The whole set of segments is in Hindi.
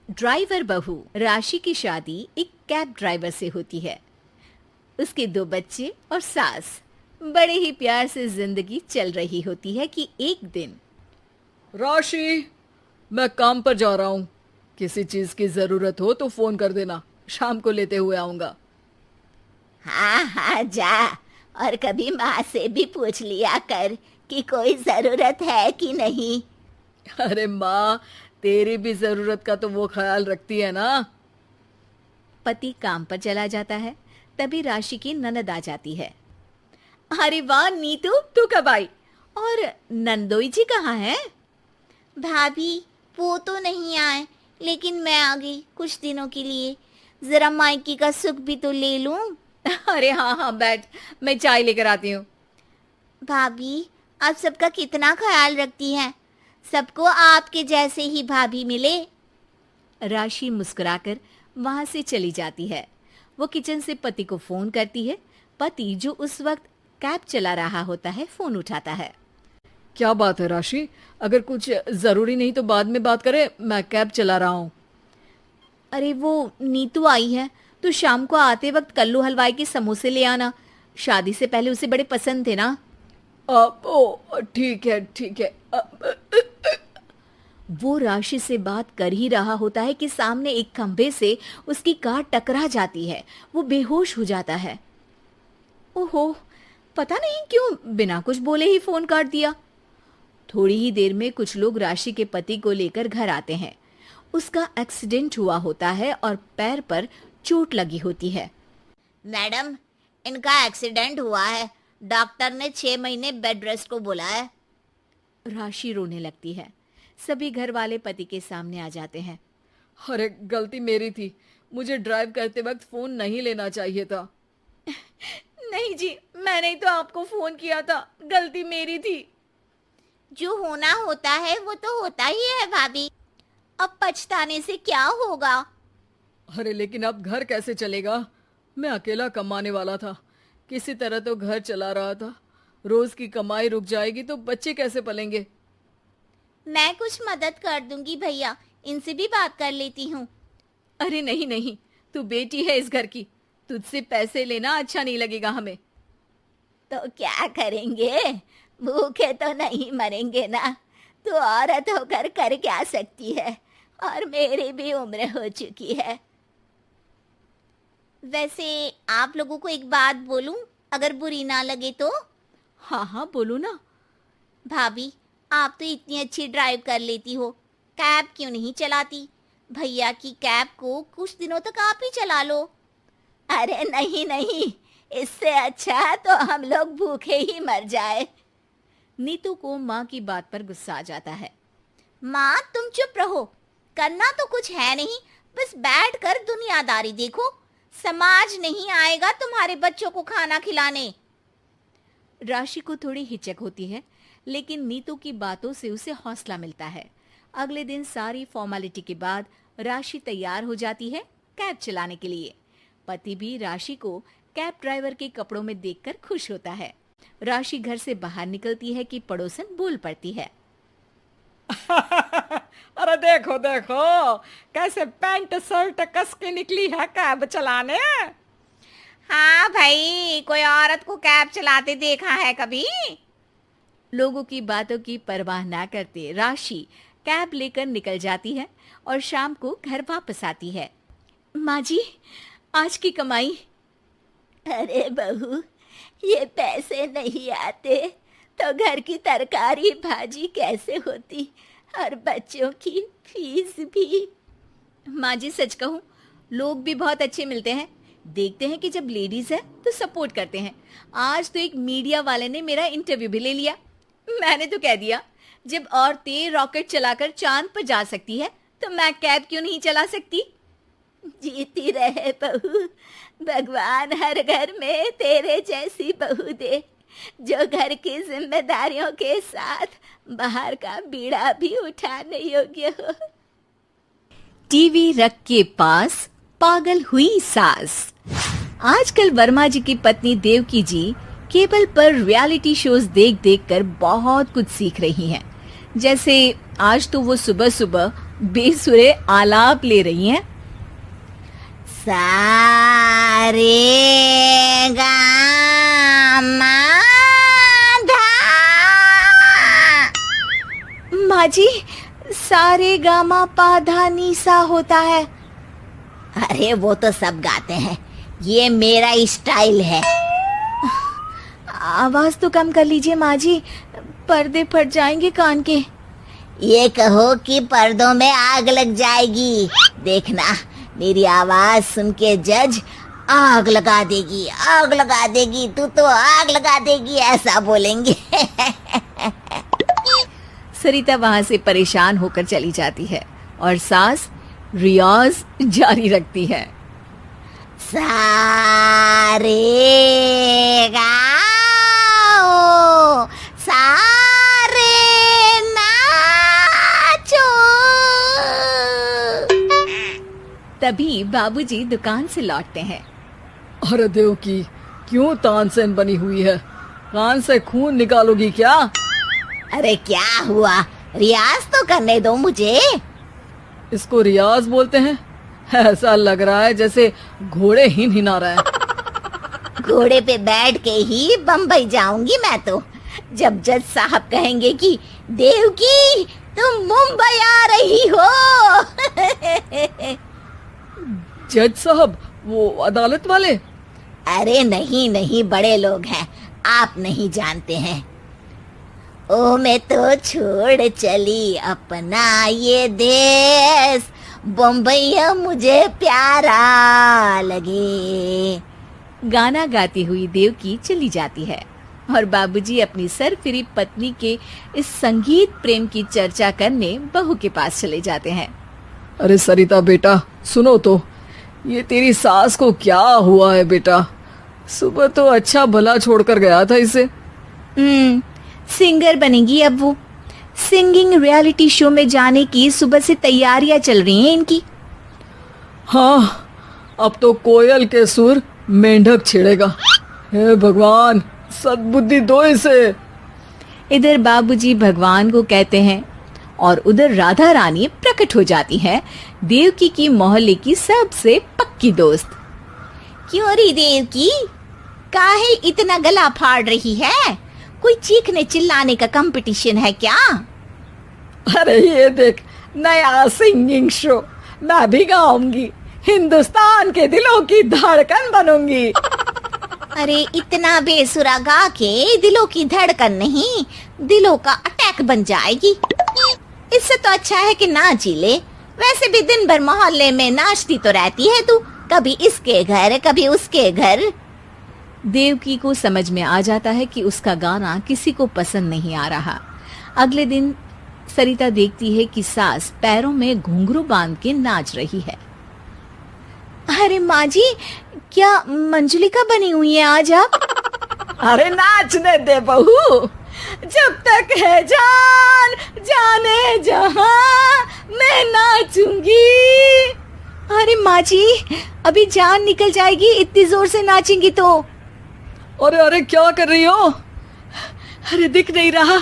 ड्राइवर बहू राशि की शादी एक कैब ड्राइवर से होती है। उसके 2 बच्चे और सास। बड़े ही प्यार से जिंदगी चल रही होती है कि एक दिन राशि, मैं काम पर जा रहा हूँ। किसी चीज की जरूरत हो तो फोन कर देना, शाम को लेते हुए आऊंगा। हाँ हाँ जा, और कभी माँ से भी पूछ लिया कर कि कोई जरूरत है कि नहीं। अरे माँ, तेरी भी जरूरत का तो वो ख्याल रखती है ना। पति काम पर चला जाता है। तभी राशि की ननद आ जाती है। अरे वाह नीतू, तू कब आई? और नंदोई जी कहाँ हैं? भाभी वो तो नहीं आए, लेकिन मैं आ गई कुछ दिनों के लिए। जरा मायके का सुख भी तो ले लूं। अरे हाँ हाँ बैठ, मैं चाय लेकर आती हूँ। भाभी आप सबका कितना ख्याल रखती हैं। सबको आपके जैसे ही भाभी मिले। राशि मुस्कुराकर वहां से चली जाती है। वो किचन से पति को फोन करती है। पति जो उस वक्त कैब चला रहा होता है फोन उठाता है। क्या बात है राशि? अगर कुछ जरूरी नहीं तो बाद में बात करें, मैं कैब चला रहा हूँ। अरे वो नीतू आई है, तो शाम को आते वक्त कल्लू हलवाई के समोसे ले आना। शादी से पहले उसे बड़े पसंद थे ना। ओ ठीक है ठीक है। वो राशि से बात कर ही रहा होता है कि सामने एक खंभे से उसकी कार टकरा जाती है। वो बेहोश हो जाता है। ओहो, पता नहीं क्यों बिना कुछ बोले ही फोन काट दिया। थोड़ी ही देर में कुछ लोग राशि के पति को लेकर घर आते हैं। उसका एक्सीडेंट हुआ होता है और पैर पर चोट लगी होती है। मैडम, इनका एक्सीडेंट हुआ है। डॉक्टर ने 6 महीने बेड रेस्ट को बोला है। राशि रोने लगती है। सभी घर वाले पति के सामने आ जाते हैं। अरे गलती मेरी थी, मुझे ड्राइव करते वक्त फोन नहीं लेना चाहिए था। नहीं जी, मैंने ही तो आपको फोन किया था, गलती मेरी थी। जो होना होता है वो तो होता ही है भाभी। अब पछताने से क्या होगा। अरे लेकिन अब घर कैसे चलेगा? मैं अकेला कमाने वाला था, किसी तरह तो घर चला रहा था। रोज की कमाई रुक जाएगी तो बच्चे कैसे पलेंगे? मैं कुछ मदद कर दूंगी भैया, इनसे भी बात कर लेती हूँ। अरे नहीं नहीं, तू बेटी है इस घर की, तुझसे पैसे लेना अच्छा नहीं लगेगा हमें। तो क्या करेंगे, भूखे तो नहीं मरेंगे ना। तू औरत होकर कर क्या सकती है, और मेरी भी उम्र हो चुकी है। वैसे आप लोगों को एक बात बोलूं, अगर बुरी ना लगे तो? हाँ हाँ बोलो ना। भाभी आप तो इतनी अच्छी ड्राइव कर लेती हो, कैब क्यों नहीं चलाती? भैया की कैब को कुछ दिनों तक आप ही चला लो। अरे नहीं नहीं, इससे अच्छा तो हम लोग भूखे ही मर जाए। नीतू को माँ की बात पर गुस्सा आ जाता है। माँ तुम चुप रहो, करना तो कुछ है नहीं, बस बैठ कर दुनियादारी देखो। समाज नहीं आएगा तुम्हारे बच्चों को खाना खिलाने। राशि को थोड़ी हिचक होती है, लेकिन नीतू की बातों से उसे हौसला मिलता है। अगले दिन सारी फॉर्मेलिटी के बाद राशि तैयार हो जाती है कैब चलाने के लिए। पति भी राशि को कैब ड्राइवर के कपड़ों में देखकर खुश होता है। राशि घर से बाहर निकलती है कि पड़ोसन बोल पड़ती है। अरे देखो देखो, कैसे पैंट शर्ट कस के निकली है कैब चलाने। हाँ भाई, कोई औरत को कैब चलाते देखा है कभी? लोगों की बातों की परवाह ना करते राशि कैब लेकर निकल जाती है और शाम को घर वापस आती है। माँ जी, आज की कमाई। अरे बहू, ये पैसे नहीं आते तो घर की तरकारी भाजी कैसे होती, और बच्चों की फीस भी। माँ जी सच कहूँ, लोग भी बहुत अच्छे मिलते हैं। देखते हैं कि जब लेडीज है तो सपोर्ट करते हैं। आज तो एक मीडिया वाले ने मेरा इंटरव्यू भी ले लिया। मैंने तो कह दिया, जब औरतें रॉकेट चलाकर चांद पर जा सकती है तो मैं कैब क्यों नहीं चला सकती। जीती रहे बहू, भगवान हर घर में तेरे जैसी बहू दे, जो घर की जिम्मेदारियों के साथ बाहर का बीड़ा भी उठाने योग्य हो। टीवी रख के पास पागल हुई सास। आजकल वर्मा जी की पत्नी देवकी जी केबल पर रियलिटी शोज देख देख कर बहुत कुछ सीख रही हैं। जैसे आज तो वो सुबह सुबह बेसुरे आलाप ले रही हैं। सा रे गा मा धा। माँ जी, सारे गामा पा धा नी सा होता है। अरे वो तो सब गाते हैं, ये मेरा स्टाइल है। आवाज तो कम कर लीजिए माँ जी, पर्दे फट जाएंगे कान के। ये कहो कि पर्दों में आग लग जाएगी। देखना, मेरी आवाज सुन के जज आग लगा देगी, आग लगा देगी, तू तो आग लगा देगी, ऐसा बोलेंगे। सरिता वहां से परेशान होकर चली जाती है और सास रियाज जारी रखती है। सा रे गा ओ, सा रे नाचो। तभी बाबूजी दुकान से लौटते हैं। अरे देव की, क्यों तानसेन बनी हुई है? कान से खून निकालोगी क्या? अरे क्या हुआ, रियाज तो करने दो मुझे। इसको रियाज बोलते हैं? ऐसा लग रहा है जैसे घोड़े हिना रहा है। घोड़े पे बैठ के ही बम्बई जाऊंगी मैं तो, जब जज साहब कहेंगे कि देवकी तुम मुंबई आ रही हो। जज साहब, वो अदालत वाले? अरे नहीं नहीं, बड़े लोग हैं, आप नहीं जानते हैं। ओ मैं तो छोड़ चली अपना ये देश, बम्बई मुझे प्यारा लगे। गाना गाती हुई देवकी चली जाती है और बाबूजी अपनी सरफिरी पत्नी के इस संगीत प्रेम की चर्चा करने बहू के पास चले जाते हैं। अरे सरिता बेटा, सुनो तो, ये तेरी सास को क्या हुआ है बेटा? सुबह तो अच्छा भला छोड़कर गया था इसे। सिंगर बनेगी अब वो। सिंगिंग रियलिटी शो में जाने की सुबह से तैयारियां चल रही हैं इनकी। हाँ, अब तो कोयल के सुर मेंढक छेड़ेगा। हे भगवान, सद्बुद्धि दो इसे। इधर बाबूजी भगवान को कहते हैं और उधर राधा रानी प्रकट हो जाती है, देवकी की मोहल्ले की सबसे पक्की दोस्त। क्यों री देवकी, काहे इतना गला फाड़ रही है? कोई चीखने चिल्लाने का कंपटीशन है क्या? अरे ये देख, नया सिंगिंग शो, मैं भी गाऊंगी, हिंदुस्तान के दिलों की धड़कन बनूंगी। अरे इतना बेसुरा गा के दिलों की धड़कन नहीं, दिलों का अटैक बन जाएगी। इससे तो अच्छा है कि नाच ही ले। वैसे भी दिन भर मोहल्ले में नाचती तो रहती है तू, कभी इसके घर कभी उसके घर। देवकी को समझ में आ जाता है कि उसका गाना किसी को पसंद नहीं आ रहा। अगले दिन सरिता देखती है कि सास पैरों में घुंघरू बांध के नाच रही है। अरे माँ जी, क्या मंजुलिका बनी हुई है आज आप? अरे नाचने दे बहू, जब तक है जान जाने जहां मैं नाचूंगी। अरे माँ जी, अभी जान निकल जाएगी इतनी जोर से नाचेंगी तो। अरे अरे क्या कर रही हो? अरे दिख नहीं रहा,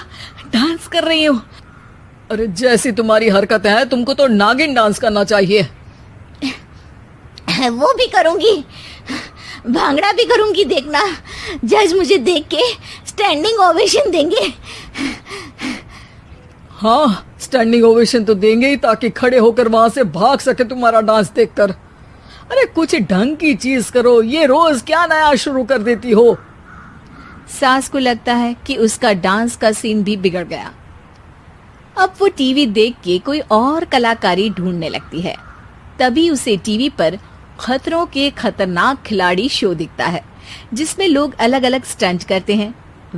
डांस कर रही हो। अरे जैसी तुम्हारी हरकतें हैं, तुमको तो नागिन डांस करना चाहिए। वो भी करूंगी, भांगड़ा भी करूंगी, देखना जज मुझे देख के स्टैंडिंग ओवेशन देंगे। हाँ, स्टैंडिंग ओवेशन तो देंगे ही, ताकि खड़े होकर वहां से भाग सके तुम्हारा डांस देखकर। अरे कुछ ढंग की चीज करो, ये रोज क्या नया शुरू कर देती हो? सास को लगता है कि उसका डांस का सीन भी बिगड़ गया। अब वो टीवी देख के कोई और कलाकारी ढूंढने लगती है। तभी उसे टीवी पर खतरों के खतरनाक खिलाड़ी शो दिखता है, जिसमें लोग अलग अलग स्टंट करते हैं।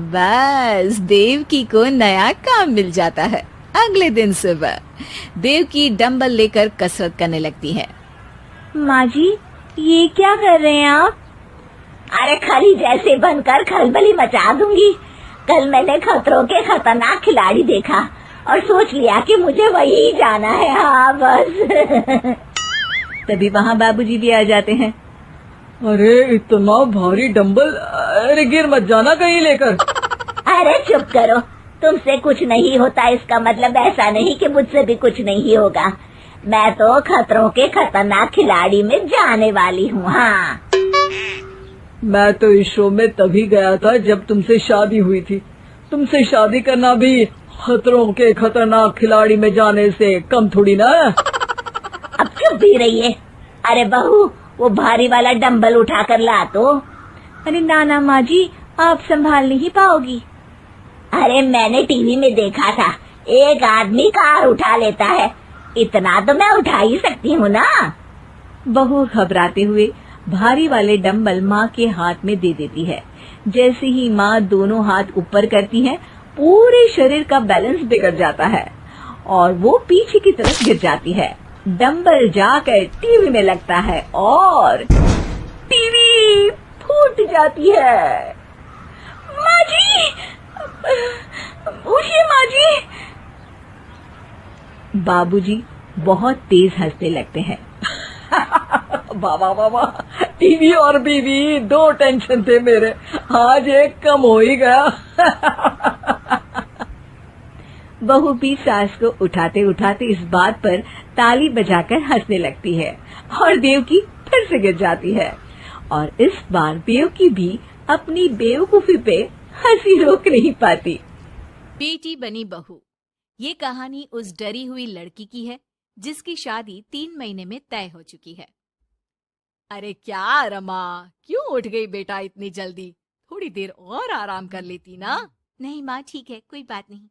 बस देवकी को नया काम मिल जाता है। अगले दिन सुबह देवकी डंबल लेकर कसरत करने लगती है। माँ जी, ये क्या कर रहे हैं आप? अरे खरी जैसे बनकर खलबली मचा दूंगी। कल मैंने खतरों के खतरनाक खिलाड़ी देखा और सोच लिया कि मुझे वही जाना है। हाँ बस। तभी वहाँ बाबूजी भी आ जाते हैं। अरे इतना भारी डंबल, अरे गिर मत जाना कहीं लेकर। अरे चुप करो, तुमसे कुछ नहीं होता इसका मतलब ऐसा नहीं कि मुझसे भी कुछ नहीं होगा। मैं तो खतरों के खतरनाक खिलाड़ी में जाने वाली हूँ। हाँ, मैं तो इस शो में तभी गया था जब तुमसे शादी हुई थी। तुमसे शादी करना भी खतरों के खतरनाक खिलाड़ी में जाने से कम थोड़ी ना है। अब चुप भी रहिए। अरे बहू, वो भारी वाला डंबल उठा कर ला तो। अरे नाना माँ जी, आप संभाल नहीं पाओगी। अरे मैंने टीवी में देखा था, एक आदमी कार उठा लेता है, इतना तो मैं उठा ही सकती हूँ ना। बहू घबराते हुए भारी वाले डंबल माँ के हाथ में दे देती है। जैसे ही माँ दोनों हाथ ऊपर करती है, पूरे शरीर का बैलेंस बिगड़ जाता है और वो पीछे की तरफ गिर जाती है। डंबल जाकर टीवी में लगता है और टीवी फूट जाती है। माँ जी, उठिए माँ जी। बाबूजी बहुत तेज हंसने लगते हैं। बाबा बाबा, टीवी और बीवी दो टेंशन थे मेरे, आज एक कम हो ही गया। बहू भी सास को उठाते उठाते इस बात पर ताली बजाकर हंसने लगती है और देवकी फिर से गिर जाती है। और इस बार देवकी भी अपनी बेवकूफी पे हंसी रोक नहीं पाती। बेटी बनी बहू। ये कहानी उस डरी हुई लड़की की है जिसकी शादी 3 महीने में तय हो चुकी है। अरे क्या रमा, क्यों उठ गई बेटा इतनी जल्दी? थोड़ी देर और आराम कर लेती ना। नहीं माँ, ठीक है, कोई बात नहीं।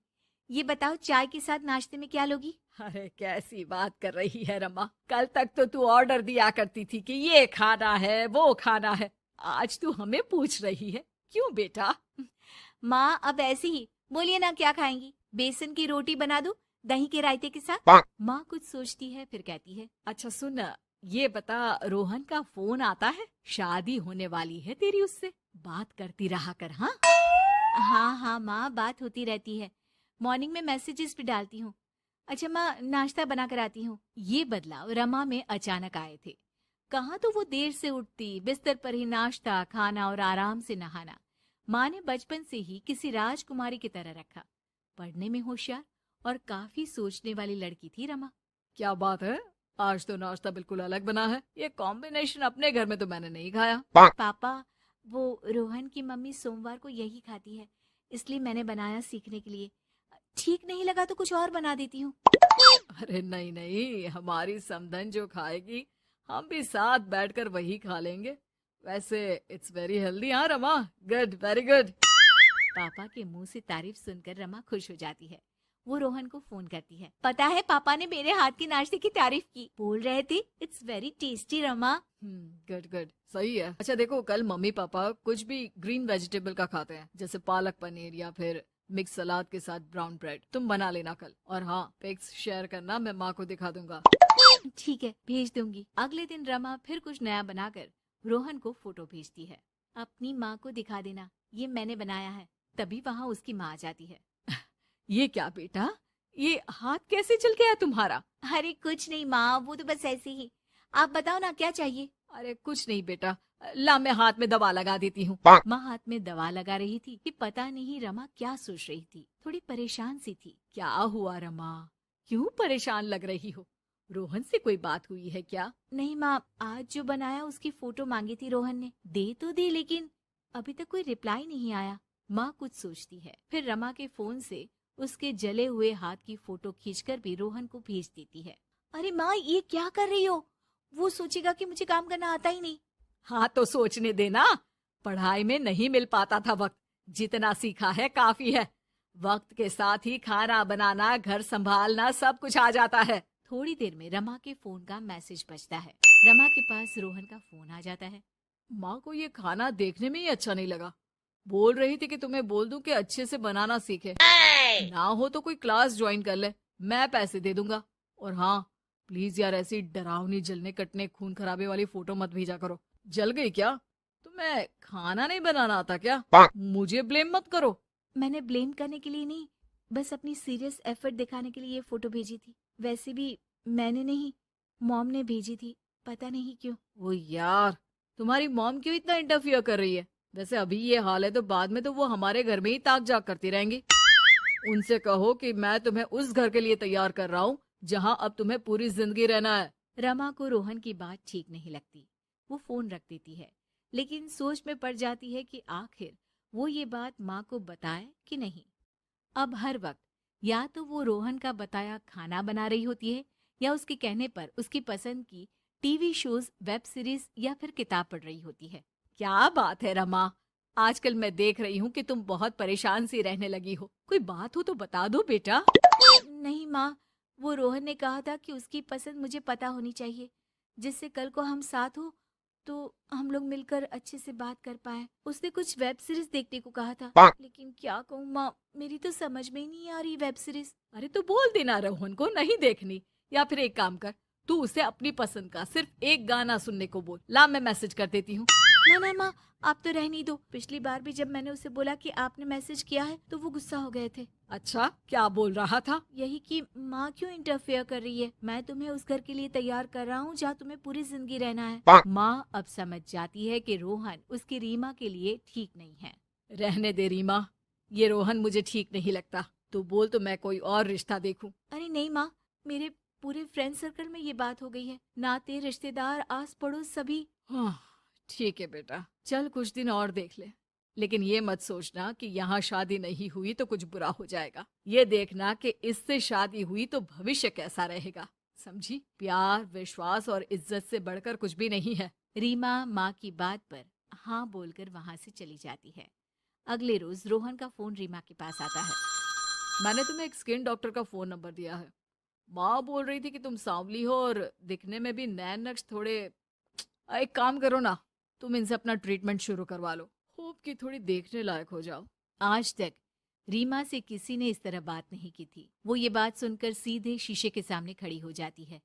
ये बताओ, चाय के साथ नाश्ते में क्या लोगी? अरे कैसी बात कर रही है रमा, कल तक तो तू ऑर्डर दिया करती थी कि ये खाना है वो खाना है, आज तू हमें पूछ रही है, क्यों बेटा? माँ अब ऐसे ही बोलिए ना, क्या खाएंगी? बेसन की रोटी बना दूं दही के रायते के साथ? माँ कुछ सोचती है फिर कहती है, अच्छा सुन, ये बता, रोहन का फोन आता है? शादी होने वाली है तेरी उससे, बात करती रहा कर। हाँ हाँ हाँ माँ, बात होती रहती है, मॉर्निंग में मैसेजेस भी डालती हूँ। अच्छा माँ, नाश्ता बना कर आती हूँ। ये बदलाव रमा में अचानक आए थे। कहाँ तो वो देर से उठती, बिस्तर पर ही नाश्ता खाना और आराम से नहाना। माँ ने बचपन से ही किसी राजकुमारी की तरह रखा। पढ़ने में होशियार और काफी सोचने वाली लड़की थी रमा। क्या बात है, आज तो नाश्ता बिल्कुल अलग बना है। ये कॉम्बिनेशन अपने घर में तो मैंने नहीं खाया। पापा, वो रोहन की मम्मी सोमवार को यही खाती है, इसलिए मैंने बनाया सीखने के लिए। ठीक नहीं लगा तो कुछ और बना देती हूँ। अरे नहीं नहीं, हमारी समधन जो खाएगी हम भी साथ बैठकर वही खा लेंगे। वैसे इट्स वेरी हेल्दी। हाँ रमा, गुड, वेरी गुड। पापा के मुंह से तारीफ सुनकर रमा खुश हो जाती है। वो रोहन को फोन करती है। पता है, पापा ने मेरे हाथ के नाश्ते की तारीफ की, बोल रहे थे it's very tasty Rama. Good good, सही है। अच्छा देखो, कल मम्मी पापा कुछ भी ग्रीन वेजिटेबल का खाते हैं, जैसे पालक पनीर या फिर मिक्स सलाद के साथ ब्राउन ब्रेड। तुम बना लेना कल, और हाँ पिक्स शेयर करना, मैं माँ को दिखा दूंगा। ठीक है, भेज दूंगी। अगले दिन रमा फिर कुछ नया बनाकर रोहन को फोटो भेजती है। अपनी माँ को दिखा देना, ये मैंने बनाया है। तभी वहाँ उसकी माँ आ जाती है। ये क्या बेटा, ये हाथ कैसे चल गया तुम्हारा? अरे कुछ नहीं माँ, वो तो बस ऐसे ही। आप बताओ ना, क्या चाहिए? अरे कुछ नहीं बेटा, ला मैं हाथ में दवा लगा देती हूँ। माँ हाथ में दवा लगा रही थी कि पता नहीं रमा क्या सोच रही थी। थोड़ी परेशान सी थी। क्या हुआ रमा, क्यों परेशान लग रही हो? रोहन से कोई बात हुई है क्या? नहीं माँ, आज जो बनाया उसकी फोटो मांगी थी रोहन ने, दे तो दी, लेकिन अभी तक कोई रिप्लाई नहीं आया। माँ कुछ सोचती है, फिर रमा के फोन से उसके जले हुए हाथ की फोटो खींचकर भी रोहन को भेज देती है। अरे माँ, ये क्या कर रही हो? वो सोचेगा कि मुझे काम करना आता ही नहीं। हाँ तो सोचने देना, पढ़ाई में नहीं मिल पाता था वक्त, जितना सीखा है काफी है। वक्त के साथ ही खाना बनाना, घर संभालना सब कुछ आ जाता है। थोड़ी देर में रमा के फोन का मैसेज बजता है। रमा के पास रोहन का फोन आ जाता है। माँ को ये खाना देखने में ही अच्छा नहीं लगा, बोल रही थी कि तुम्हें बोल दूं कि अच्छे से बनाना सीखे, ना हो तो कोई क्लास ज्वाइन कर ले, मैं पैसे दे दूंगा। और हाँ प्लीज यार, ऐसी डरावनी जलने कटने खून खराबे वाली फोटो मत भेजा करो। जल गई क्या? तुम्हें खाना नहीं बनाना आता क्या? मुझे ब्लेम मत करो। मैंने ब्लेम करने के लिए नहीं, बस अपनी सीरियस एफर्ट दिखाने के लिए ये फोटो भेजी थी। वैसे भी मैंने नहीं, मॉम ने भेजी थी, पता नहीं क्यों। ओ यार, तुम्हारी मॉम क्यों इतना इंटरफियर कर रही है? वैसे अभी ये हाल है तो बाद में तो वो हमारे घर में ही ताक जाग करती रहेंगी। उनसे कहो कि मैं तुम्हें उस घर के लिए तैयार कर रहा हूँ जहाँ अब तुम्हें पूरी जिंदगी रहना है। रमा को रोहन की बात ठीक नहीं लगती। वो फोन रख देती है, लेकिन सोच में पड़ जाती है कि आखिर वो ये बात माँ को बताए कि नहीं। अब हर वक्त या तो वो रोहन का बताया खाना बना रही होती है या उसके कहने पर उसकी पसंद की टीवी शोज, वेब सीरीज या फिर किताब पढ़ रही होती है। क्या बात है रमा, आजकल मैं देख रही हूँ कि तुम बहुत परेशान सी रहने लगी हो। कोई बात हो तो बता दो बेटा। नहीं माँ, वो रोहन ने कहा था कि उसकी पसंद मुझे पता होनी चाहिए, जिससे कल को हम साथ हो तो हम लोग मिलकर अच्छे से बात कर पाए। उसने कुछ वेब सीरीज देखने को कहा था, लेकिन क्या कहूँ माँ, मेरी तो समझ में ही नहीं आ रही वेब सीरीज। अरे तो बोल देना रोहन को नहीं देखनी, या फिर एक काम कर, तू उसे अपनी पसंद का सिर्फ एक गाना सुनने को बोल। ला मैं मैसेज कर देती हूँ। ना ना माँ, आप तो रहने दो। पिछली बार भी जब मैंने उसे बोला कि आपने मैसेज किया है तो वो गुस्सा हो गए थे। अच्छा, क्या बोल रहा था? यही कि माँ क्यों इंटरफेयर कर रही है, मैं तुम्हें उस घर के लिए तैयार कर रहा हूँ जहाँ तुम्हें पूरी जिंदगी रहना है। माँ अब समझ जाती है कि रोहन उसकी रीमा के लिए ठीक नहीं है। रहने दे रीमा, ये रोहन मुझे ठीक नहीं लगता। तू बोल तो मैं कोई और रिश्ता देखूं। अरे नहीं माँ, मेरे पूरे फ्रेंड सर्कल में ये बात हो गई है। नाते, रिश्तेदार, आस पड़ोस सभी। हाँ, ठीक है बेटा, चल कुछ दिन और देख ले, लेकिन ये मत सोचना कि यहाँ शादी नहीं हुई तो कुछ बुरा हो जाएगा। ये देखना कि इससे शादी हुई तो भविष्य कैसा रहेगा, समझी? प्यार, विश्वास और इज्जत से बढ़कर कुछ भी नहीं है। रीमा माँ की बात पर हाँ बोलकर वहाँ से चली जाती है। अगले रोज रोहन का फोन रीमा के पास आता है। मैंने तुम्हें एक स्किन डॉक्टर का फोन नंबर दिया है। माँ बोल रही थी कि तुम सांवली हो और दिखने में भी नैन नक्श थोड़े। एक काम करो ना, तुम इनसे अपना ट्रीटमेंट शुरू करवा लो, होप कि थोड़ी देखने लायक हो जाओ। आज तक रीमा से किसी ने इस तरह बात नहीं की थी। वो ये बात सुनकर सीधे शीशे के सामने खड़ी हो जाती है।